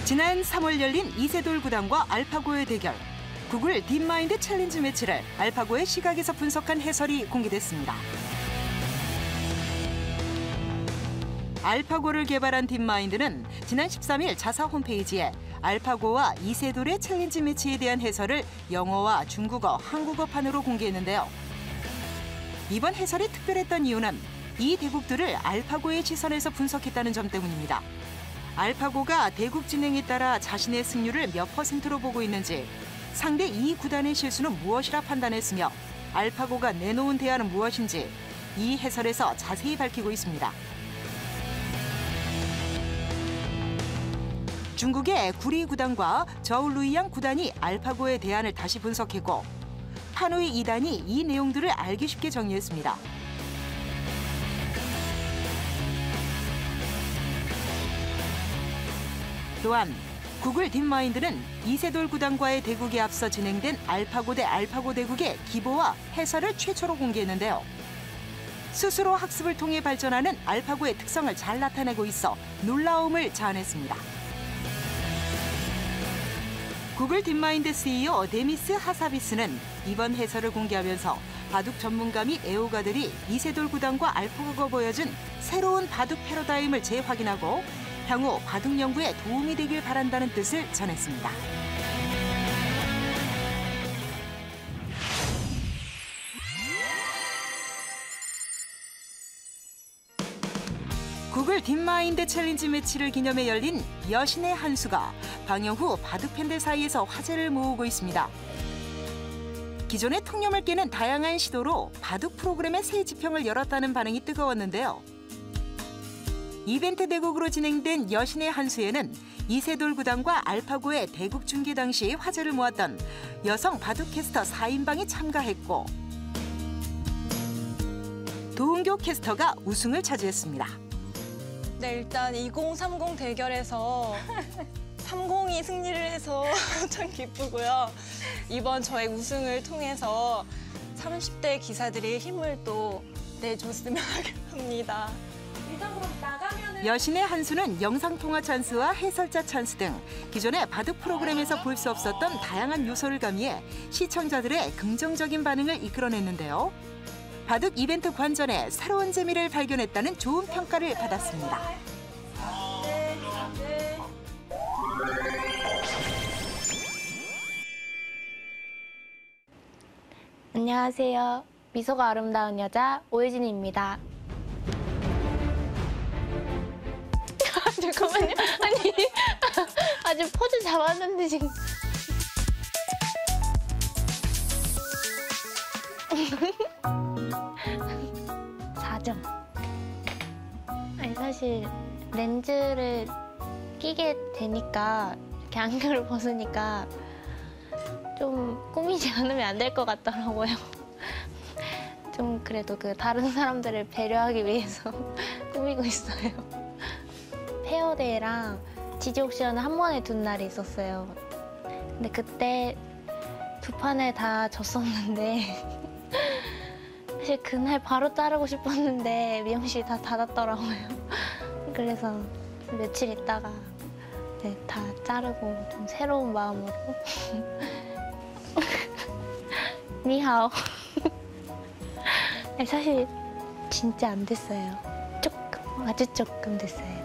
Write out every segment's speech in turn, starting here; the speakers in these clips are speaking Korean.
지난 3월 열린 이세돌 구단과 알파고의 대결. 구글 딥마인드 챌린지 매치를 알파고의 시각에서 분석한 해설이 공개됐습니다. 알파고를 개발한 딥마인드는 지난 13일 자사 홈페이지에 알파고와 이세돌의 챌린지 매치에 대한 해설을 영어와 중국어, 한국어판으로 공개했는데요. 이번 해설이 특별했던 이유는 이 대국들을 알파고의 시선에서 분석했다는 점 때문입니다. 알파고가 대국 진행에 따라 자신의 승률을 몇 %로 보고 있는지, 상대 이 구단의 실수는 무엇이라 판단했으며 알파고가 내놓은 대안은 무엇인지 이 해설에서 자세히 밝히고 있습니다. 중국의 구리 구단과 저울루이양 구단이 알파고의 대안을 다시 분석했고 판후이 2단이 이 내용들을 알기 쉽게 정리했습니다. 또한 구글 딥마인드는 이세돌 구단과의 대국에 앞서 진행된 알파고 대 알파고 대국의 기보와 해설을 최초로 공개했는데요. 스스로 학습을 통해 발전하는 알파고의 특성을 잘 나타내고 있어 놀라움을 자아냈습니다. 구글 딥마인드 CEO 데미스 하사비스는 이번 해설을 공개하면서 바둑 전문가 및 애호가들이 이세돌 구단과 알파고가 보여준 새로운 바둑 패러다임을 재확인하고 향후 바둑 연구에 도움이 되길 바란다는 뜻을 전했습니다. 구글 딥마인드 챌린지 매치를 기념해 열린 여신의 한 수가 방영 후 바둑 팬들 사이에서 화제를 모으고 있습니다. 기존의 통념을 깨는 다양한 시도로 바둑 프로그램의 새 지평을 열었다는 반응이 뜨거웠는데요. 이벤트 대국으로 진행된 여신의 한 수에는 이세돌 구단과 알파고의 대국 중계 당시 화제를 모았던 여성 바둑 캐스터 4인방이 참가했고 도은교 캐스터가 우승을 차지했습니다. 네, 일단 2030 대결에서 30이 승리를 해서 참 기쁘고요. 이번 저의 우승을 통해서 30대 기사들이 힘을 또 내줬으면 합니다. 여신의 한 수는 영상통화 찬스와 해설자 찬스 등 기존의 바둑 프로그램에서 볼 수 없었던 다양한 요소를 가미해 시청자들의 긍정적인 반응을 이끌어냈는데요. 바둑 이벤트 관전에 새로운 재미를 발견했다는 좋은 평가를 받았습니다. 안녕하세요. 미소가 아름다운 여자 오혜진입니다. 잠깐만요. 아니, 아주 포즈 잡았는데 지금. 아니 사실 렌즈를 끼게 되니까 이렇게 안경을 벗으니까 좀 꾸미지 않으면 안 될 것 같더라고요. 좀 그래도 그 다른 사람들을 배려하기 위해서 꾸미고 있어요. 페어데이랑 지지 옥션을 한 번에 둔 날이 있었어요. 근데 그때 두 판을 다 졌었는데 사실 그날 바로 자르고 싶었는데 미용실이 다 닫았더라고요. 그래서 며칠 있다가 네, 다 자르고 좀 새로운 마음으로 니하오. 사실 진짜 안 됐어요. 조금, 아주 조금 됐어요.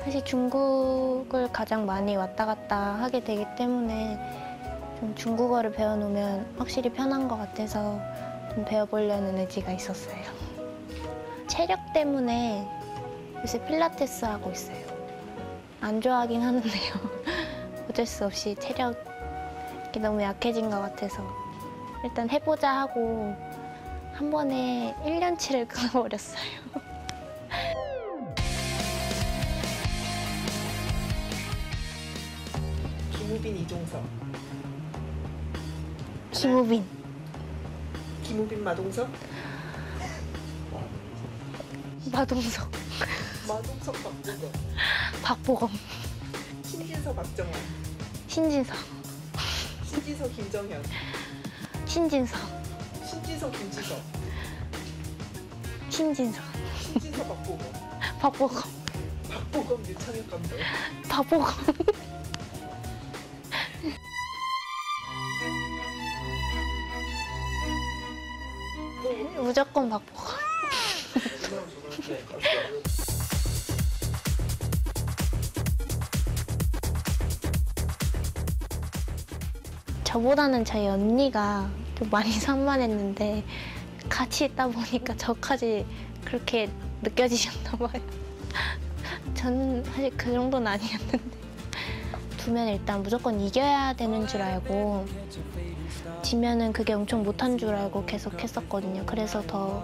사실 중국을 가장 많이 왔다 갔다 하게 되기 때문에 좀 중국어를 배워놓으면 확실히 편한 것 같아서 좀 배워보려는 의지가 있었어요. 체력 때문에 요새 필라테스 하고 있어요. 안 좋아하긴 하는데요. 어쩔 수 없이 체력이 너무 약해진 것 같아서 일단 해보자 하고 한 번에 1년치를 끊어버렸어요. 김우빈, 이종석. 김우빈. 김우빈, 마동석? 마동석. 마동석, 박보검. 박보검. 신진서, 박정원. 신진석. 신진서, 김정현. 신진석. 신진서, 김지석. 신진석. 신진서, 박보검. 박보검. 박보검. 박보검 유창혁 감독. 바보가. 무조건 바보가. 저보다는 저희 언니가 좀 많이 산만했는데 같이 있다 보니까 저까지 그렇게 느껴지셨나 봐요. 저는 사실 그 정도는 아니었는데 두면 일단 무조건 이겨야 되는 줄 알고 지면은 그게 엄청 못한 줄 알고 계속 했었거든요. 그래서 더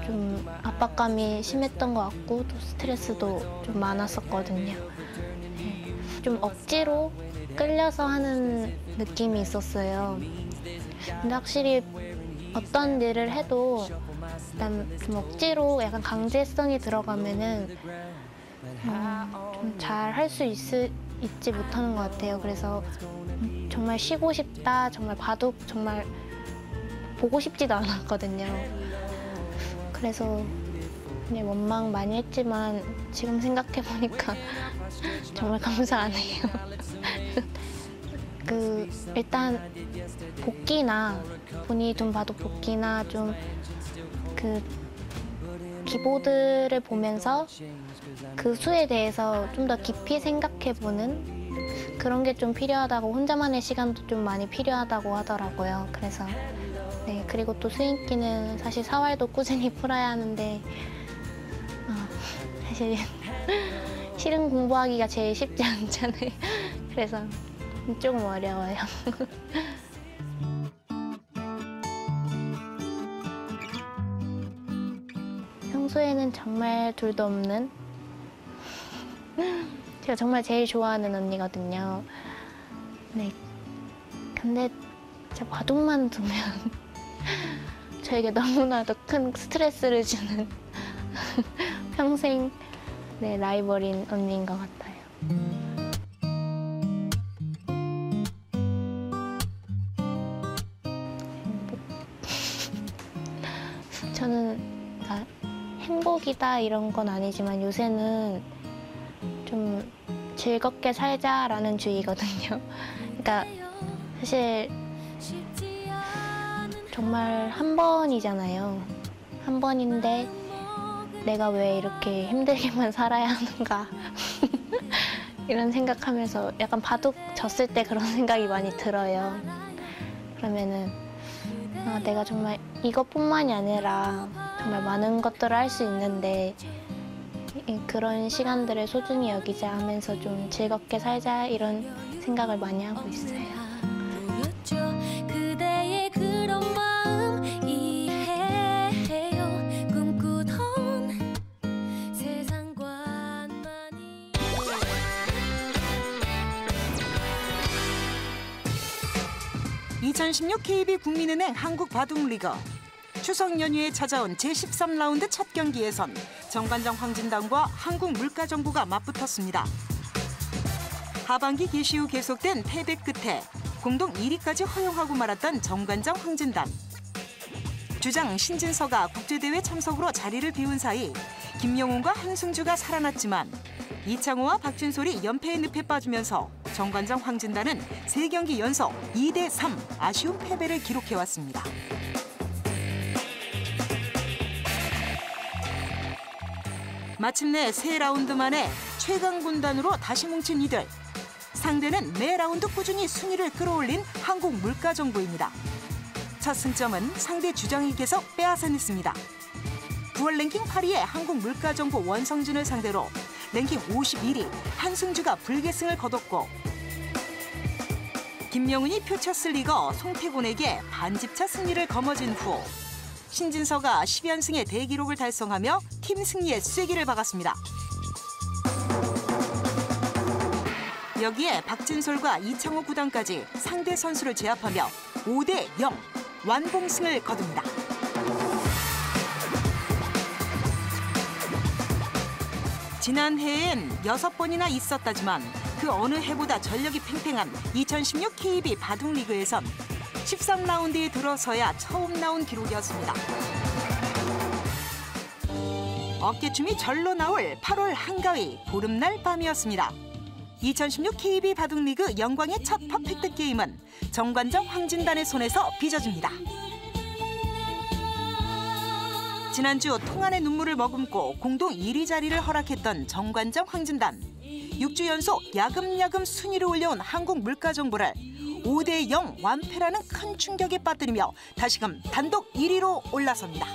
좀 압박감이 심했던 것 같고 또 스트레스도 좀 많았었거든요. 네. 좀 억지로 끌려서 하는 느낌이 있었어요. 근데 확실히 어떤 일을 해도 일단 좀 억지로 약간 강제성이 들어가면은 좀 잘 할 수 있지 못하는 것 같아요. 그래서 정말 쉬고 싶다, 정말 바둑 정말 보고 싶지도 않았거든요. 그래서 그냥 원망 많이 했지만 지금 생각해보니까 정말 감사하네요. 일단 복기나 본인이 좀 봐도 복기나 좀 기보드를 보면서 그 수에 대해서 좀 더 깊이 생각해보는 그런 게 좀 필요하다고, 혼자만의 시간도 좀 많이 필요하다고 하더라고요. 그래서 네, 그리고 또 수인기는 사실 사활도 꾸준히 풀어야 하는데 사실 실은 공부하기가 제일 쉽지 않잖아요. 그래서 조금 어려워요. 평소에는 정말 둘도 없는 제가 정말 제일 좋아하는 언니거든요. 네. 근데 진짜 바둑만 두면 저에게 너무나도 큰 스트레스를 주는 평생 네, 라이벌인 언니인 것 같아요. 저는 행복이다 이런 건 아니지만 요새는 좀 즐겁게 살자라는 주의거든요. 그러니까 사실 정말 한 번이잖아요. 한 번인데 내가 왜 이렇게 힘들게만 살아야 하는가 이런 생각하면서 약간 바둑 졌을 때 그런 생각이 많이 들어요. 그러면은 내가 정말 이것뿐만이 아니라 정말 많은 것들을 할 수 있는데 그런 시간들을 소중히 여기자 하면서 좀 즐겁게 살자 이런 생각을 많이 하고 있어요. 그대의 그런 마음 이해해요. 꿈꾸던 세상과 많이 2016 KB 국민은행 한국바둑리그 추석 연휴에 찾아온 제13라운드 첫 경기에선 정관장 황진단과 한국물가정보가 맞붙었습니다. 하반기 개시 후 계속된 패배 끝에 공동 1위까지 허용하고 말았던 정관장 황진단. 주장 신진서가 국제대회 참석으로 자리를 비운 사이 김영훈과 한승주가 살아났지만 이창호와 박진솔이 연패의 늪에 빠지면서 정관장 황진단은 3경기 연속 2대3 아쉬운 패배를 기록해왔습니다. 마침내 3라운드 만에 최강 군단으로 다시 뭉친 이들. 상대는 매 라운드 꾸준히 순위를 끌어올린 한국물가정보입니다. 첫 승점은 상대 주장에게서 빼앗아냈습니다. 9월 랭킹 8위의 한국물가정보 원성진을 상대로 랭킹 51위 한승주가 불계승을 거뒀고 김명훈이 표쳤을 리거 송태곤에게 반집차 승리를 거머쥔 후 신진서가 10연승의 대기록을 달성하며 팀 승리에 쐐기를 박았습니다. 여기에 박진솔과 이창호 구단까지 상대 선수를 제압하며 5대0 완봉승을 거둡니다. 지난해엔 6번이나 있었다지만 그 어느 해보다 전력이 팽팽한 2016 KB 바둑리그에선 13라운드에 들어서야 처음 나온 기록이었습니다. 어깨춤이 절로 나올 8월 한가위 보름날 밤이었습니다. 2016 KB 바둑리그 영광의 첫 퍼펙트 게임은 정관장 황진단의 손에서 빚어집니다. 지난주 통안의 눈물을 머금고 공동 1위 자리를 허락했던 정관장 황진단. 6주 연속 야금야금 순위를 올려온 한국 물가정보를 5대0 완패라는 큰 충격에 빠뜨리며 다시금 단독 1위로 올라섭니다.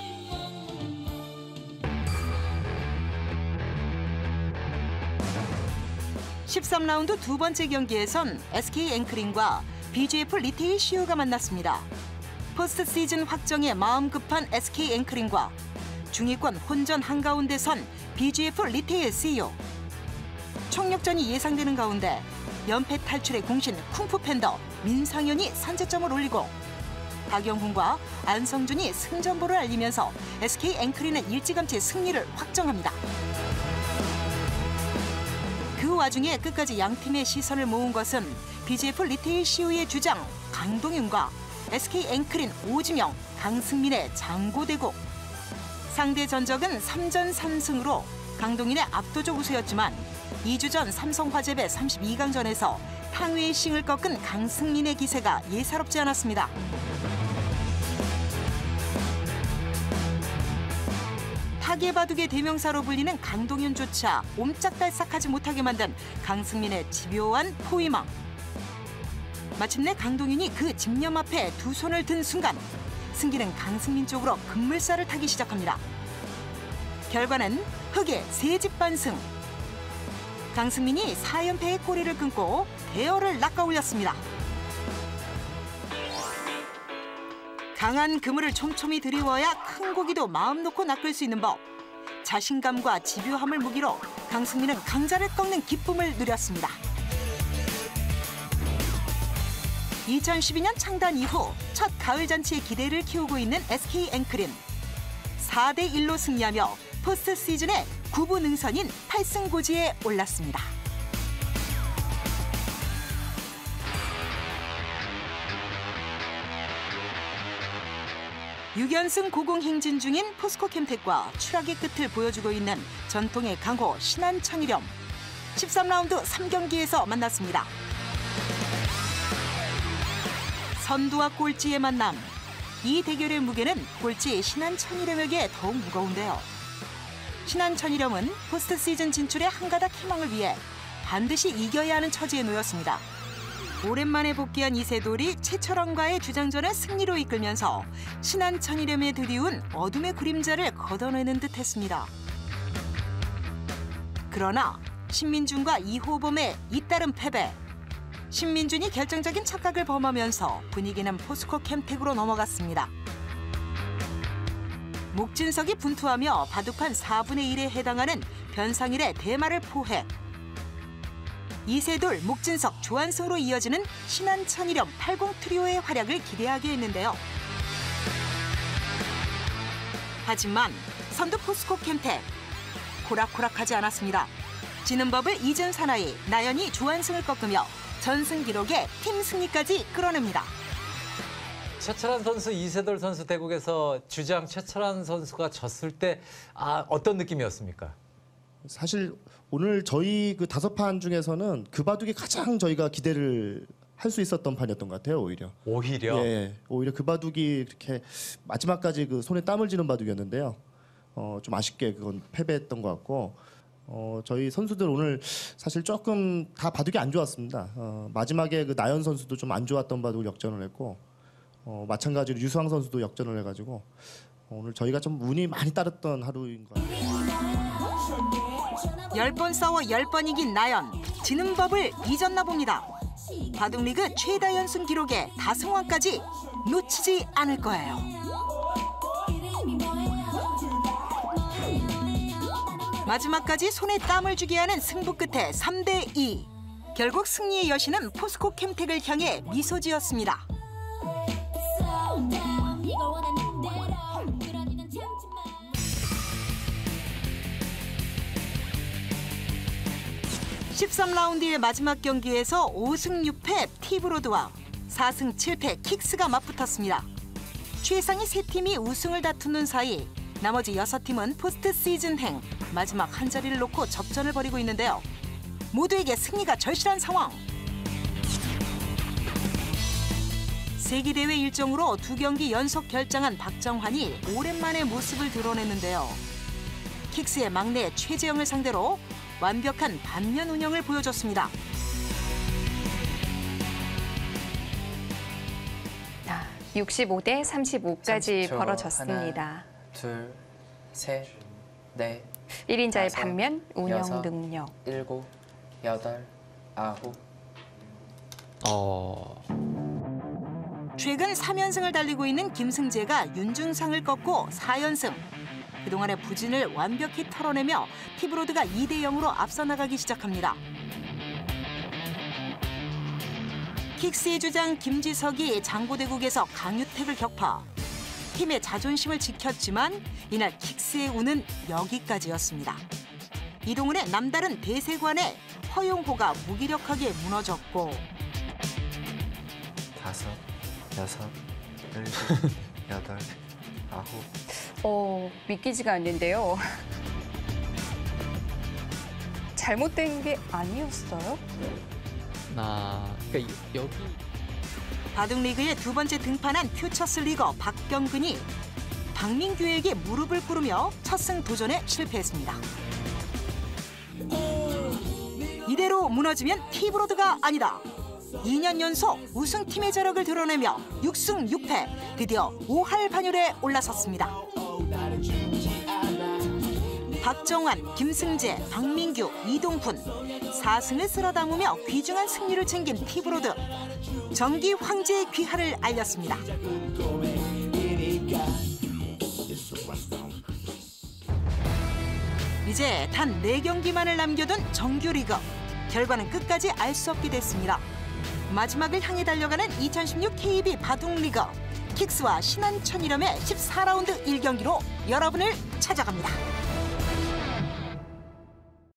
13라운드 두 번째 경기에선 SK 앵크링과 BGF 리테일 CU가 만났습니다. 포스트 시즌 확정에 마음 급한 SK 앵크링과 중위권 혼전 한가운데 선 BGF 리테일 CU. 총력전이 예상되는 가운데 연패 탈출의 공신 쿵푸 팬더 민상현이 선제점을 올리고 박영훈과 안성준이 승전보를 알리면서 SK 앵크링은 일찌감치 승리를 확정합니다. 그 와중에 끝까지 양팀의 시선을 모은 것은 BGF 리테일 CU의 주장 강동윤과 SK 앵크린 오지명, 강승민의 장고대국. 상대 전적은 3전 3승으로 강동윤의 압도적 우세였지만 2주 전 삼성화재배 32강전에서 탕웨이싱을 꺾은 강승민의 기세가 예사롭지 않았습니다. 타계바둑의 대명사로 불리는 강동윤조차 옴짝달싹하지 못하게 만든 강승민의 집요한 포위망. 마침내 강동윤이 그 집념 앞에 두 손을 든 순간 승기는 강승민 쪽으로 급물살을 타기 시작합니다. 결과는 흑의 세집반승. 강승민이 4연패의 꼬리를 끊고 대열을 낚아올렸습니다. 강한 그물을 촘촘히 들이워야 큰 고기도 마음 놓고 낚을 수 있는 법. 자신감과 집요함을 무기로 강승민은 강자를 꺾는 기쁨을 누렸습니다. 2012년 창단 이후 첫 가을 잔치의 기대를 키우고 있는 SK 앵크린. 4대1로 승리하며 포스트 시즌의 9부 능선인 8승 고지에 올랐습니다. (6연승) 고공행진 중인 포스코 캠텍과 추락의 끝을 보여주고 있는 전통의 강호 신한천일염. 13라운드 3경기에서 만났습니다. 선두와 꼴찌의 만남. 이 대결의 무게는 꼴찌 신한천일염에게 더욱 무거운데요. 신한천일염은 포스트 시즌 진출의 한 가닥 희망을 위해 반드시 이겨야 하는 처지에 놓였습니다. 오랜만에 복귀한 이세돌이 최철원과의 주장전을 승리로 이끌면서 신한천일염에 드리운 어둠의 그림자를 걷어내는 듯했습니다. 그러나 신민준과 이호범의 잇따른 패배. 신민준이 결정적인 착각을 범하면서 분위기는 포스코 캠텍으로 넘어갔습니다. 목진석이 분투하며 바둑판 4분의 1에 해당하는 변상일의 대마를 포획. 이세돌, 목진석, 조한승으로 이어지는 신한천일염 80 트리오의 활약을 기대하게 했는데요. 하지만 선두 포스코 캠텍 고락고락하지 않았습니다. 지는 법을 잊은 사나이 나연이 조한승을 꺾으며 전승 기록에 팀 승리까지 끌어냅니다. 최철한 선수, 이세돌 선수 대국에서 주장 최철한 선수가 졌을 때 어떤 느낌이었습니까? 사실 오늘 저희 그 5판 중에서는 그 바둑이 가장 저희가 기대를 할 수 있었던 판이었던 것 같아요. 오히려. 예, 오히려 그 바둑이 그렇게 마지막까지 그 손에 땀을 쥐는 바둑이었는데요. 좀 아쉽게 그건 패배했던 것 같고 저희 선수들 오늘 사실 조금 다 바둑이 안 좋았습니다. 마지막에 그 나연 선수도 좀 안 좋았던 바둑을 역전을 했고 마찬가지로 유수왕 선수도 역전을 해가지고 오늘 저희가 좀 운이 많이 따랐던 하루인 것 같아요. 10번 싸워 10번 이긴 나연. 지는 법을 잊었나 봅니다. 바둑리그 최다 연승 기록에 다승왕까지 놓치지 않을 거예요. 마지막까지 손에 땀을 주게 하는 승부 끝에 3대2. 결국 승리의 여신은 포스코 캠텍을 향해 미소 지었습니다. 13라운드의 마지막 경기에서 5승 6패 티브로드와 4승 7패 킥스가 맞붙었습니다. 최상위 세 팀이 우승을 다투는 사이 나머지 6팀은 포스트 시즌행 마지막 한 자리를 놓고 접전을 벌이고 있는데요. 모두에게 승리가 절실한 상황. 세계대회 일정으로 2경기 연속 결장한 박정환이 오랜만에 모습을 드러냈는데요. 킥스의 막내 최재영을 상대로 완벽한 반면 운영을 보여줬습니다. 65대 35까지 30초. 벌어졌습니다. 하나, 둘, 셋, 넷, 1인자의 다섯, 반면 운영 여섯, 능력. 7, 8, 9. 최근 3연승을 달리고 있는 김승재가 윤중상을 꺾고 4연승. 그동안의 부진을 완벽히 털어내며 티브로드가 2대 0으로 앞서 나가기 시작합니다. 킥스의 주장 김지석이 장고대국에서 강유택을 격파. 팀의 자존심을 지켰지만 이날 킥스의 운은 여기까지였습니다. 이동훈의 남다른 대세관에 허용호가 무기력하게 무너졌고 5, 6, 7, 8, 9. 믿기지가 않는데요. 잘못된 게 아니었어요? 그러니까 여기 바둑리그에 2번째 등판한 퓨처스 리거 박병근이 박민규에게 무릎을 꿇으며 첫 승 도전에 실패했습니다. 이대로 무너지면 티브로드가 아니다. 2년 연속 우승팀의 저력을 드러내며 6승 6패, 드디어 5할 반열에 올라섰습니다. 박정환, 김승재, 박민규, 이동훈 4승을 쓸어 담으며 귀중한 승리를 챙긴 티브로드. 정기 황제의 귀화를 알렸습니다. 이제 단 4경기만을 남겨둔 정규리그. 결과는 끝까지 알 수 없게 됐습니다. 마지막을 향해 달려가는 2016 KB 바둑리그. 킥스와 신한천이름의 14라운드 1경기로 여러분을 찾아갑니다.